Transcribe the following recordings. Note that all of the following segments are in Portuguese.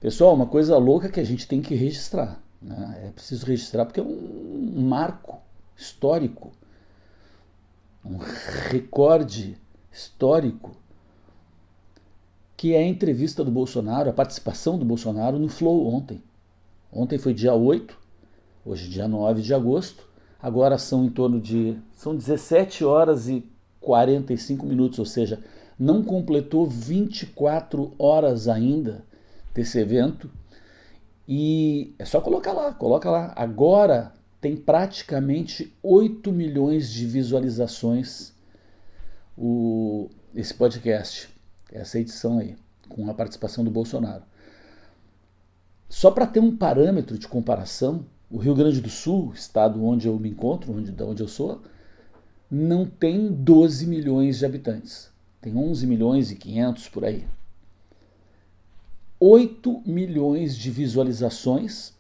Pessoal, uma coisa louca que a gente tem que registrar, né? É preciso registrar porque é um marco histórico, um recorde histórico, que é a entrevista do Bolsonaro, a participação do Bolsonaro no Flow ontem. Ontem foi dia 8, hoje dia 9 de agosto, agora são em torno de... são 17 horas e 45 minutos, ou seja, não completou 24 horas ainda desse evento. E é só coloca lá. Agora tem praticamente 8 milhões de visualizações esse podcast, essa edição aí, com a participação do Bolsonaro. Só para ter um parâmetro de comparação, o Rio Grande do Sul, estado onde eu me encontro, onde eu sou, não tem 12 milhões de habitantes. Tem 11 milhões e 500 por aí. 8 milhões de visualizações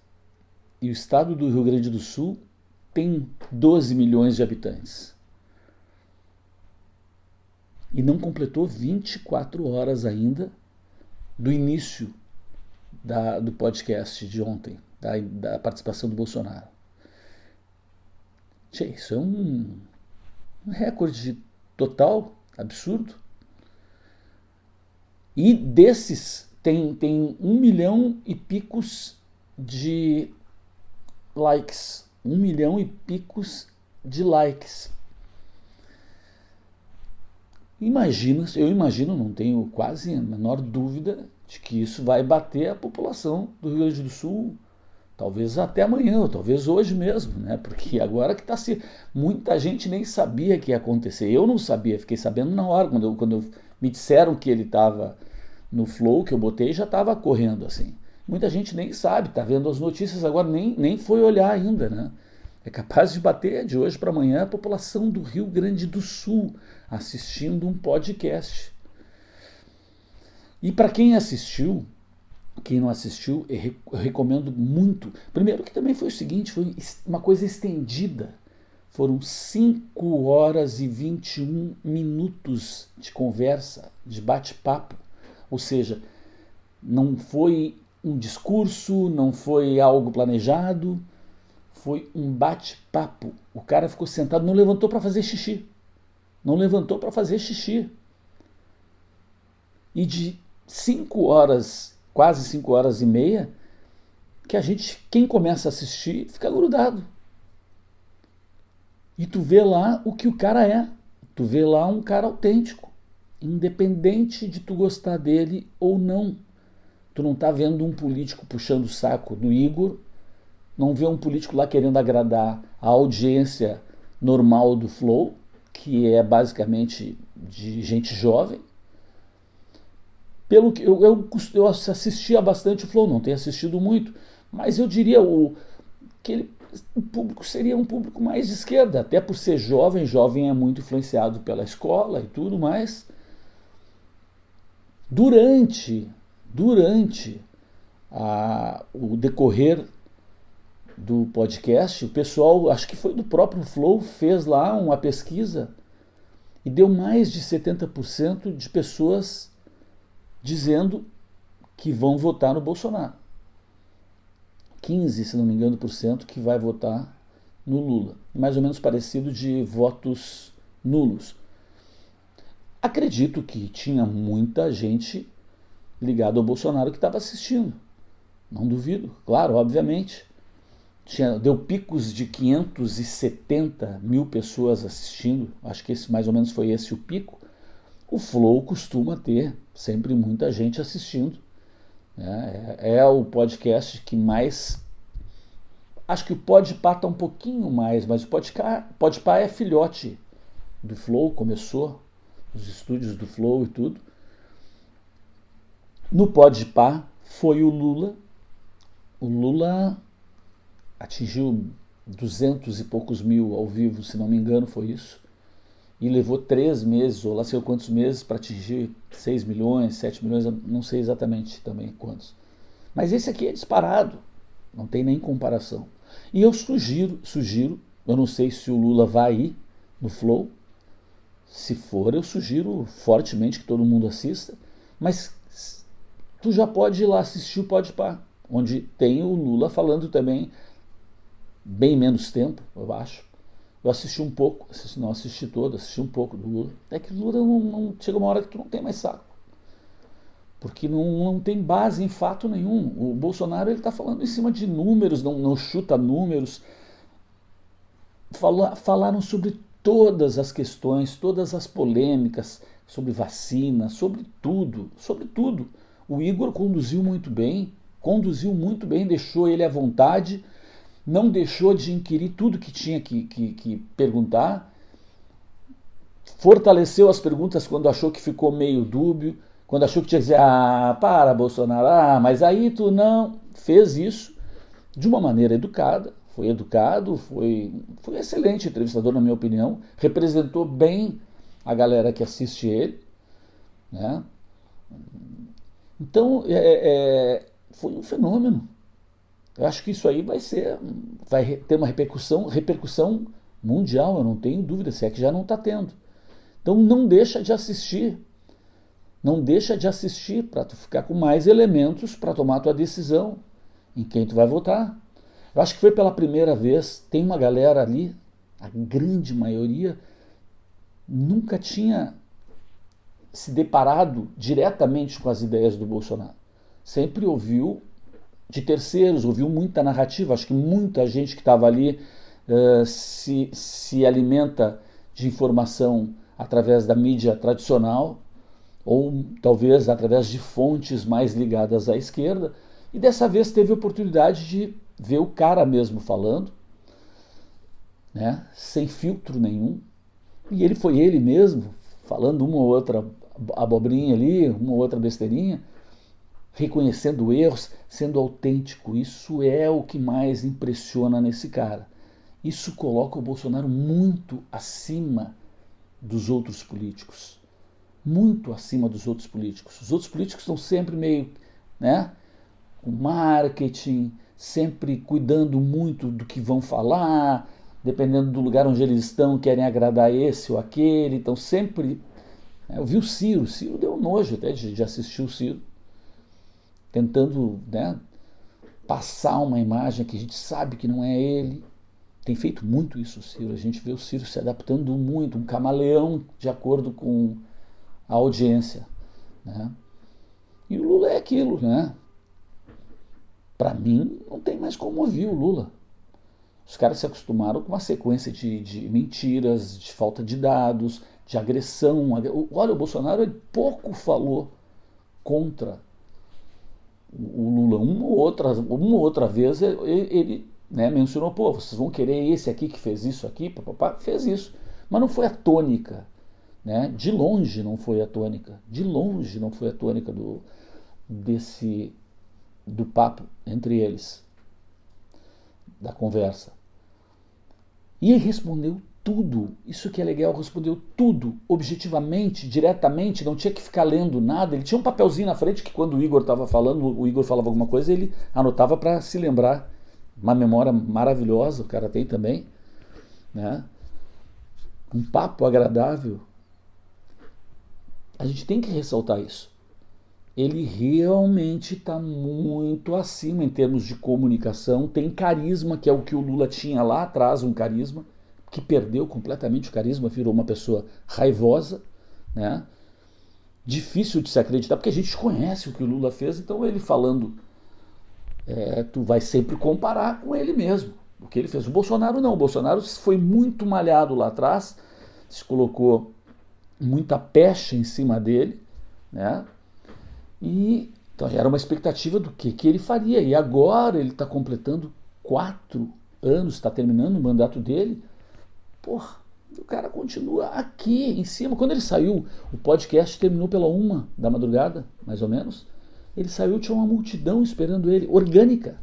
e o estado do Rio Grande do Sul tem 12 milhões de habitantes. E não completou 24 horas ainda do início do podcast de ontem, da participação do Bolsonaro. Isso é um recorde total, absurdo. E desses tem 1 milhão e picos de likes. 1 milhão e picos de likes. Eu imagino, não tenho quase a menor dúvida de que isso vai bater a população do Rio Grande do Sul, talvez até amanhã, ou talvez hoje mesmo, né? Porque agora que está se... muita gente nem sabia que ia acontecer. Eu não sabia, fiquei sabendo na hora, quando me disseram que ele estava no Flow, que eu botei, já estava correndo assim. Muita gente nem sabe, está vendo as notícias agora, nem foi olhar ainda, né? É capaz de bater de hoje para amanhã a população do Rio Grande do Sul assistindo um podcast. E para quem assistiu, quem não assistiu, eu recomendo muito. Primeiro que também foi o seguinte, foi uma coisa estendida. Foram 5 horas e 21 minutos de conversa, de bate-papo. Ou seja, não foi um discurso, não foi algo planejado, foi um bate-papo. O cara ficou sentado, não levantou para fazer xixi. Não levantou para fazer xixi. E de 5 horas, quase 5 horas e meia, que quem começa a assistir, fica grudado. E tu vê lá o que o cara é. Tu vê lá um cara autêntico. Independente de tu gostar dele ou não. Tu não tá vendo um político puxando o saco do Igor, não vê um político lá querendo agradar a audiência normal do Flow, que é basicamente de gente jovem. Pelo que eu assistia bastante o Flow, não tenho assistido muito, mas eu diria que o público seria um público mais de esquerda, até por ser jovem é muito influenciado pela escola e tudo mais. Durante o decorrer do podcast, o pessoal, acho que foi do próprio Flow, fez lá uma pesquisa e deu mais de 70% de pessoas dizendo que vão votar no Bolsonaro. 15, se não me engano, por cento que vai votar no Lula. Mais ou menos parecido de votos nulos. Acredito que tinha muita gente ligada ao Bolsonaro que estava assistindo. Não duvido, claro, obviamente. Deu picos de 570 mil pessoas assistindo. Acho que mais ou menos foi esse o pico. O Flow costuma ter sempre muita gente assistindo. É o podcast que mais... Acho que o Podpah está um pouquinho mais, mas o Podpah é filhote do Flow, começou os estúdios do Flow e tudo. No Podpah foi o Lula. O Lula atingiu 200 e poucos mil ao vivo, se não me engano, foi isso. E levou 3 meses, ou lá sei quantos meses, para atingir 6 milhões, 7 milhões, não sei exatamente também quantos. Mas esse aqui é disparado, não tem nem comparação. E eu sugiro, eu não sei se o Lula vai ir no Flow. Se for, eu sugiro fortemente que todo mundo assista, mas tu já pode ir lá assistir o Podpah, onde tem o Lula falando também, bem menos tempo, eu acho. Eu assisti um pouco, não assisti todo, assisti um pouco do Lula. É que o Lula não chega uma hora que tu não tem mais saco. Porque não tem base em fato nenhum. O Bolsonaro está falando em cima de números, não chuta números. Falaram sobre todas as questões, todas as polêmicas, sobre vacina, sobre tudo, sobre tudo. O Igor conduziu muito bem, deixou ele à vontade, não deixou de inquirir tudo que tinha que perguntar, fortaleceu as perguntas quando achou que ficou meio dúbio, quando achou que tinha que dizer, para Bolsonaro, mas aí tu não, fez isso de uma maneira educada, foi educado, foi excelente entrevistador na minha opinião, representou bem a galera que assiste ele, né? Então, foi um fenômeno. Eu acho que isso aí vai ter uma repercussão mundial, eu não tenho dúvida, se é que já não está tendo. Então não deixa de assistir. Não deixa de assistir para tu ficar com mais elementos para tomar a tua decisão em quem tu vai votar. Eu acho que foi pela primeira vez, tem uma galera ali, a grande maioria, nunca tinha se deparado diretamente com as ideias do Bolsonaro. Sempre ouviu de terceiros, ouviu muita narrativa, acho que muita gente que estava ali se alimenta de informação através da mídia tradicional, ou talvez através de fontes mais ligadas à esquerda, e dessa vez teve a oportunidade de ver o cara mesmo falando, né, sem filtro nenhum, e ele foi ele mesmo, falando uma ou outra abobrinha ali, uma ou outra besteirinha, reconhecendo erros, sendo autêntico. Isso é o que mais impressiona nesse cara. Isso coloca o Bolsonaro muito acima dos outros políticos. Muito acima dos outros políticos. Os outros políticos estão sempre meio, né, com marketing, sempre cuidando muito do que vão falar, dependendo do lugar onde eles estão, querem agradar esse ou aquele, então sempre... Eu vi o Ciro deu nojo até de assistir o Ciro, tentando, né, passar uma imagem que a gente sabe que não é ele. Tem feito muito isso o Ciro, a gente vê o Ciro se adaptando muito, um camaleão de acordo com a audiência, né? E o Lula é aquilo, né? Para mim, não tem mais como ouvir o Lula. Os caras se acostumaram com uma sequência de mentiras, de falta de dados, de agressão. Olha, o Bolsonaro ele pouco falou contra o Lula. Uma ou outra vez ele, né, mencionou, pô, vocês vão querer esse aqui que fez isso aqui, papapá, fez isso. Mas não foi a tônica, né? De longe não foi a tônica. De longe não foi a tônica do papo entre eles, da conversa. E ele respondeu tudo, isso que é legal, respondeu tudo, objetivamente, diretamente, não tinha que ficar lendo nada. Ele tinha um papelzinho na frente que quando o Igor estava falando, o Igor falava alguma coisa, ele anotava para se lembrar. Uma memória maravilhosa, o cara tem também, né? Um papo agradável. A gente tem que ressaltar isso. Ele realmente está muito acima em termos de comunicação, tem carisma, que é o que o Lula tinha lá atrás, um carisma, que perdeu completamente o carisma, virou uma pessoa raivosa, né? Difícil de se acreditar, porque a gente conhece o que o Lula fez, então ele falando, tu vai sempre comparar com ele mesmo, o que ele fez. O Bolsonaro não, o Bolsonaro foi muito malhado lá atrás, se colocou muita pecha em cima dele, né? E então era uma expectativa do que ele faria. E agora ele está completando 4 anos, está terminando o mandato dele. Porra, o cara continua aqui em cima. Quando ele saiu, o podcast terminou pela 1 da madrugada, mais ou menos. Ele saiu, tinha uma multidão esperando ele, orgânica.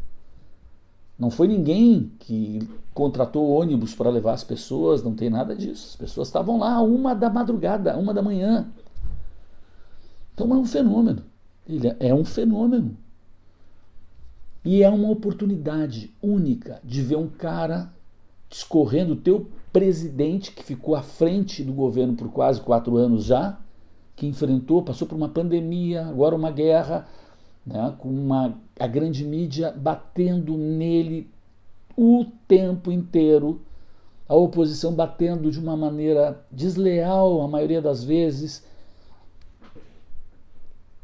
Não foi ninguém que contratou ônibus para levar as pessoas, não tem nada disso. As pessoas estavam lá à 1 da madrugada, 1 da manhã. Então é um fenômeno. Ele é um fenômeno. E é uma oportunidade única de ver um cara discorrendo, o teu presidente que ficou à frente do governo por quase 4 anos já, que enfrentou, passou por uma pandemia, agora uma guerra, né, com a grande mídia batendo nele o tempo inteiro, a oposição batendo de uma maneira desleal a maioria das vezes.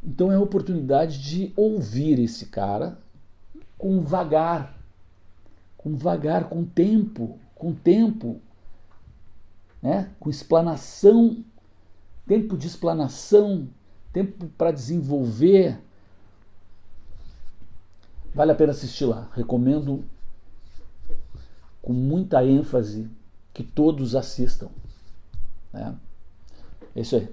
Então é a oportunidade de ouvir esse cara com vagar, com tempo, né? Com explanação, tempo de explanação, tempo para desenvolver. Vale a pena assistir lá. Recomendo com muita ênfase que todos assistam, né? É isso aí.